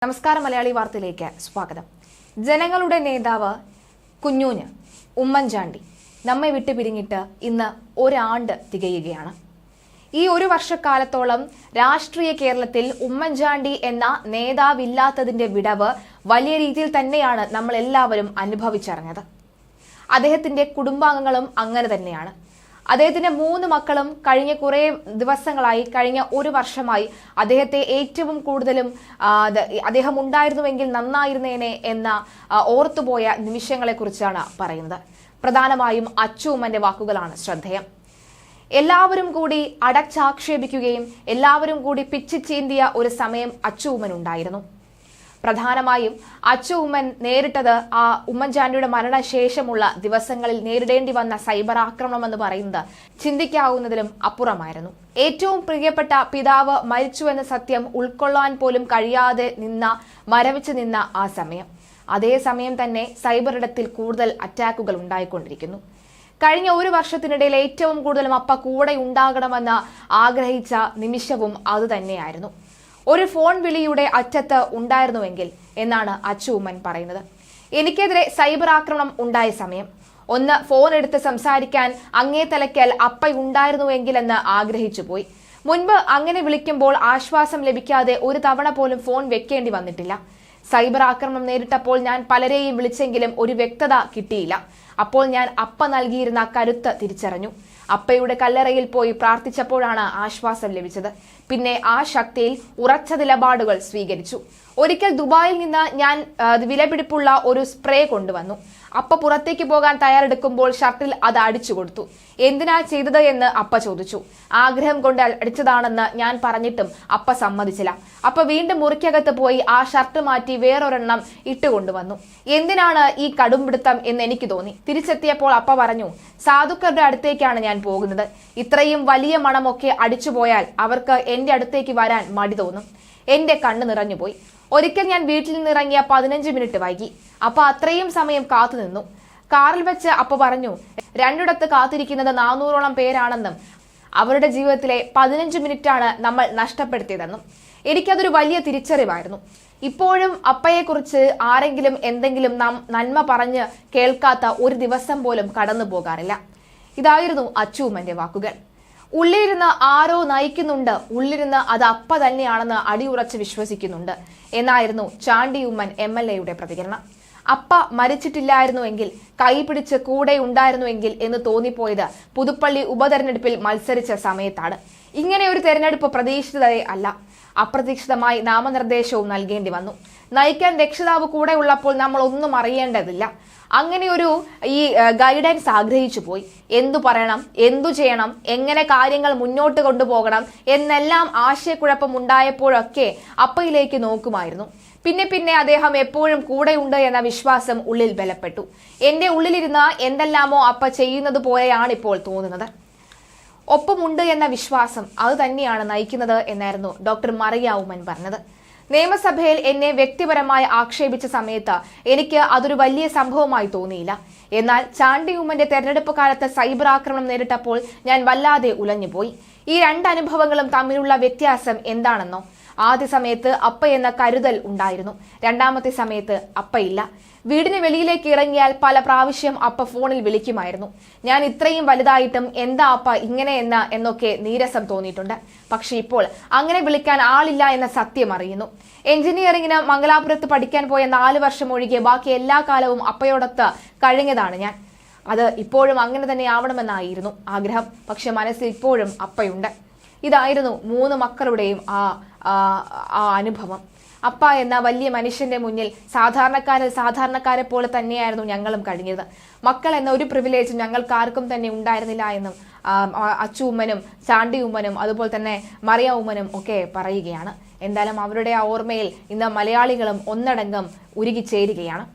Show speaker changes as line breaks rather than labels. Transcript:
നമസ്കാരം മലയാളി വാർത്തയിലേക്ക് സ്വാഗതം. ജനങ്ങളുടെ നേതാവ് കുഞ്ഞൂഞ്ഞ് ഉമ്മൻചാണ്ടി നമ്മെ വിട്ടു പിരിഞ്ഞിട്ട് ഇന്ന് ഒരാണ്ട് തികയുകയാണ്. ഈ ഒരു വർഷക്കാലത്തോളം രാഷ്ട്രീയ കേരളത്തിൽ ഉമ്മൻചാണ്ടി എന്ന നേതാവില്ലാത്തതിന്റെ വിടവ് വലിയ രീതിയിൽ തന്നെയാണ് നമ്മൾ എല്ലാവരും അനുഭവിച്ചറിഞ്ഞത്. അദ്ദേഹത്തിന്റെ കുടുംബാംഗങ്ങളും അങ്ങനെ തന്നെയാണ്. അദ്ദേഹത്തിന്റെ 3 മക്കളും കഴിഞ്ഞ കുറേ ദിവസങ്ങളായി, കഴിഞ്ഞ ഒരു വർഷമായി അദ്ദേഹത്തെ ഏറ്റവും കൂടുതലും അദ്ദേഹം ഉണ്ടായിരുന്നുവെങ്കിൽ നന്നായിരുന്നേനെ എന്ന ഓർത്തുപോയ നിമിഷങ്ങളെക്കുറിച്ചാണ് പറയുന്നത്. പ്രധാനമായും അച്ചൂമ്മന്റെ വാക്കുകളാണ് ശ്രദ്ധേയം. എല്ലാവരും കൂടി അടച്ചാക്ഷേപിക്കുകയും എല്ലാവരും കൂടി പിച്ച് ചീന്തിയ ഒരു സമയം അച്ചൂമ്മനുണ്ടായിരുന്നു. പ്രധാനമായും അച്ചൂമ്മൻ നേരിട്ടത് ആ ഉമ്മൻചാണ്ടിയുടെ മരണശേഷമുള്ള ദിവസങ്ങളിൽ നേരിടേണ്ടി വന്ന സൈബർ ആക്രമണം എന്ന് പറയുന്നത് ചിന്തിക്കാവുന്നതിലും അപ്പുറമായിരുന്നു. ഏറ്റവും പ്രിയപ്പെട്ട പിതാവ് മരിച്ചുവെന്ന സത്യം ഉൾക്കൊള്ളാൻ പോലും കഴിയാതെ മരവിച്ചു നിന്ന ആ സമയം. അതേസമയം തന്നെ സൈബർ ഇടത്തിൽ കൂടുതൽ അറ്റാക്കുകൾ ഉണ്ടായിക്കൊണ്ടിരിക്കുന്നു. കഴിഞ്ഞ ഒരു വർഷത്തിനിടയിൽ ഏറ്റവും കൂടുതലും അപ്പ കൂടെ ഉണ്ടാകണമെന്ന് ആഗ്രഹിച്ച നിമിഷവും അതുതന്നെയായിരുന്നു. ഒരു ഫോൺ വിളിയുടെ അറ്റത്ത് ഉണ്ടായിരുന്നുവെങ്കിൽ എന്നാണ് അച്ചൂമ്മൻ പറയുന്നത്. എനിക്കെതിരെ സൈബർ ആക്രമണം ഉണ്ടായ സമയം ഒന്ന് ഫോൺ എടുത്ത് സംസാരിക്കാൻ അങ്ങേ തലയ്ക്കൽ അപ്പ ഉണ്ടായിരുന്നുവെങ്കിൽ എന്ന് ആഗ്രഹിച്ചു പോയി. മുൻപ് അങ്ങനെ വിളിക്കുമ്പോൾ ആശ്വാസം ലഭിക്കാതെ ഒരു തവണ പോലും ഫോൺ വെക്കേണ്ടി വന്നിട്ടില്ല. സൈബർ ആക്രമണം നേരിട്ടപ്പോൾ ഞാൻ പലരെയും വിളിച്ചെങ്കിലും ഒരു വ്യക്തത കിട്ടിയില്ല. അപ്പോൾ ഞാൻ അപ്പ നൽകിയിരുന്ന കരുത്ത് തിരിച്ചറിഞ്ഞു. അപ്പയുടെ കല്ലറയിൽ പോയി പ്രാർത്ഥിച്ചപ്പോഴാണ് ആശ്വാസം ലഭിച്ചത്. പിന്നെ ആ ശക്തിയിൽ ഉറച്ച നിലപാടുകൾ സ്വീകരിച്ചു. ഒരിക്കൽ ദുബായിൽ നിന്ന് ഞാൻ വിലപിടിപ്പുള്ള ഒരു സ്പ്രേ കൊണ്ടുവന്നു. അപ്പ പുറത്തേക്ക് പോകാൻ തയ്യാറെടുക്കുമ്പോൾ ഷർട്ടിൽ അത് അടിച്ചു കൊടുത്തു. എന്തിനാ ചെയ്തത് എന്ന് അപ്പ ചോദിച്ചു. ആഗ്രഹം കൊണ്ട് അടിച്ചതാണെന്ന് ഞാൻ പറഞ്ഞിട്ടും അപ്പ സമ്മതിച്ചില്ല. അപ്പ വീണ്ടും മുറിക്കകത്ത് പോയി ആ ഷർട്ട് മാറ്റി വേറൊരെണ്ണം ഇട്ടുകൊണ്ടുവന്നു. എന്തിനാണ് ഈ കടുംപിടുത്തം എന്ന് എനിക്ക് തോന്നി. തിരിച്ചെത്തിയപ്പോൾ അപ്പ പറഞ്ഞു, സാധുക്കളുടെ അടുത്തേക്കാണ് ഞാൻ പോകുന്നത്. ഇത്രയും വലിയ മണമൊക്കെ അടിച്ചുപോയാൽ അവർക്ക് എന്റെ അടുത്തേക്ക് വരാൻ മടി തോന്നും. എന്റെ കണ്ണ് നിറഞ്ഞുപോയി. ഒരിക്കൽ ഞാൻ വീട്ടിൽ നിന്ന് ഇറങ്ങിയ 15 മിനിറ്റ് വൈകി. അപ്പ അത്രയും സമയം കാത്തു നിന്നു. കാറിൽ വെച്ച് അപ്പ പറഞ്ഞു, 2 ഇടത്ത് കാത്തിരിക്കുന്നത് 400ഓളം പേരാണെന്നും അവരുടെ ജീവിതത്തിലെ 15 മിനിറ്റാണ് നമ്മൾ നഷ്ടപ്പെടുത്തിയതെന്നും. എനിക്കതൊരു വലിയ തിരിച്ചറിവായിരുന്നു. ഇപ്പോഴും അപ്പയെക്കുറിച്ച് ആരെങ്കിലും എന്തെങ്കിലും നന്മ പറഞ്ഞ് കേൾക്കാത്ത ഒരു ദിവസം പോലും കടന്നു പോകാറില്ല. ഇതായിരുന്നു അച്ചൂമ്മന്റെ വാക്കുകൾ. ഉള്ളിലിരുന്ന് ആരോ നയിക്കുന്നുണ്ട്, ഉള്ളിലിരുന്ന് അത് അപ്പ തന്നെയാണെന്ന് അടിയുറച്ച് വിശ്വസിക്കുന്നുണ്ട് എന്നായിരുന്നു ചാണ്ടിയുമ്മൻ MLAയുടെ പ്രതികരണം. അപ്പ മരിച്ചിട്ടില്ലായിരുന്നുവെങ്കിൽ, കൈപിടിച്ച് കൂടെ ഉണ്ടായിരുന്നുവെങ്കിൽ എന്ന് തോന്നിപ്പോയത് പുതുപ്പള്ളി ഉപതെരഞ്ഞെടുപ്പിൽ മത്സരിച്ച സമയത്താണ്. ഇങ്ങനെ ഒരു തെരഞ്ഞെടുപ്പ് പ്രതീക്ഷിച്ചതേ അല്ല. അപ്രതീക്ഷിതമായി നാമനിർദ്ദേശവും നൽകേണ്ടി വന്നു. നയിക്കാൻ രക്ഷിതാവ് കൂടെ ഉള്ളപ്പോൾ നമ്മൾ ഒന്നും അറിയേണ്ടതില്ല. അങ്ങനെ ഒരു ഗൈഡൻസ് ആഗ്രഹിച്ചു പോയി. എന്തു പറയണം, എന്തു ചെയ്യണം, എങ്ങനെ കാര്യങ്ങൾ മുന്നോട്ട് കൊണ്ടുപോകണം എന്നെല്ലാം ആശയക്കുഴപ്പം ഉണ്ടായപ്പോഴൊക്കെ അപ്പയിലേക്ക് നോക്കുമായിരുന്നു. പിന്നെ അദ്ദേഹം എപ്പോഴും കൂടെയുണ്ട് എന്ന വിശ്വാസം ഉള്ളിൽ ബലപ്പെട്ടു. എന്റെ ഉള്ളിലിരുന്ന് എന്തെല്ലാമോ അപ്പ ചെയ്യുന്നത് പോലെയാണ് ഇപ്പോൾ തോന്നുന്നത്. ഒപ്പമുണ്ട് എന്ന വിശ്വാസം അത് തന്നെയാണ് നയിക്കുന്നത് എന്നായിരുന്നു ഡോക്ടർ മറിയ ഉമ്മൻ പറഞ്ഞത്. നിയമസഭയിൽ എന്നെ വ്യക്തിപരമായി ആക്ഷേപിച്ച സമയത്ത് എനിക്ക് അതൊരു വലിയ സംഭവമായി തോന്നിയില്ല. എന്നാൽ ചാണ്ടിയുമ്മന്റെ തെരഞ്ഞെടുപ്പ് കാലത്ത് സൈബർ ആക്രമണം നേരിട്ടപ്പോൾ ഞാൻ വല്ലാതെ ഉലഞ്ഞുപോയി. ഈ 2 അനുഭവങ്ങളും തമ്മിലുള്ള വ്യത്യാസം എന്താണെന്നോ? ആദ്യ സമയത്ത് അപ്പ എന്ന കരുതൽ ഉണ്ടായിരുന്നു. രണ്ടാമത്തെ സമയത്ത് അപ്പയില്ല. വീടിന് വെളിയിലേക്ക് ഇറങ്ങിയാൽ പല പ്രാവശ്യം അപ്പ ഫോണിൽ വിളിക്കുമായിരുന്നു. ഞാൻ ഇത്രയും വലുതായിട്ടും എന്താ അപ്പ ഇങ്ങനെ എന്നൊക്കെ നീരസം തോന്നിയിട്ടുണ്ട്. പക്ഷെ ഇപ്പോൾ അങ്ങനെ വിളിക്കാൻ ആളില്ല എന്ന സത്യം അറിയുന്നു. എഞ്ചിനീയറിംഗിന് മംഗലാപുരത്ത് പഠിക്കാൻ പോയ 4 വർഷം ഒഴികെ ബാക്കി എല്ലാ കാലവും അപ്പയോടൊത്ത് കഴിഞ്ഞതാണ് ഞാൻ. അത് ഇപ്പോഴും അങ്ങനെ തന്നെ ആവണമെന്നായിരുന്നു ആഗ്രഹം. പക്ഷെ മനസ്സിൽ ഇപ്പോഴും അപ്പയുണ്ട്. ഇതായിരുന്നു 3 മക്കളുടെയും ആ അനുഭവം. അപ്പ എന്ന വലിയ മനുഷ്യന്റെ മുന്നിൽ സാധാരണക്കാരെ പോലെ തന്നെയായിരുന്നു ഞങ്ങളും കഴിഞ്ഞത്. മക്കൾ എന്ന ഒരു പ്രിവിലേജ് ഞങ്ങൾക്ക് ആർക്കും തന്നെ ഉണ്ടായിരുന്നില്ല എന്നും അച്ചൂമ്മനും ചാണ്ടിയുമ്മനും അതുപോലെ തന്നെ മറിയ ഉമ്മനും ഒക്കെ പറയുകയാണ്. എന്തായാലും അവരുടെ ആ ഓർമ്മയിൽ ഇന്ന് മലയാളികളും ഒന്നടങ്കം ഉരുകിച്ചേരുകയാണ്.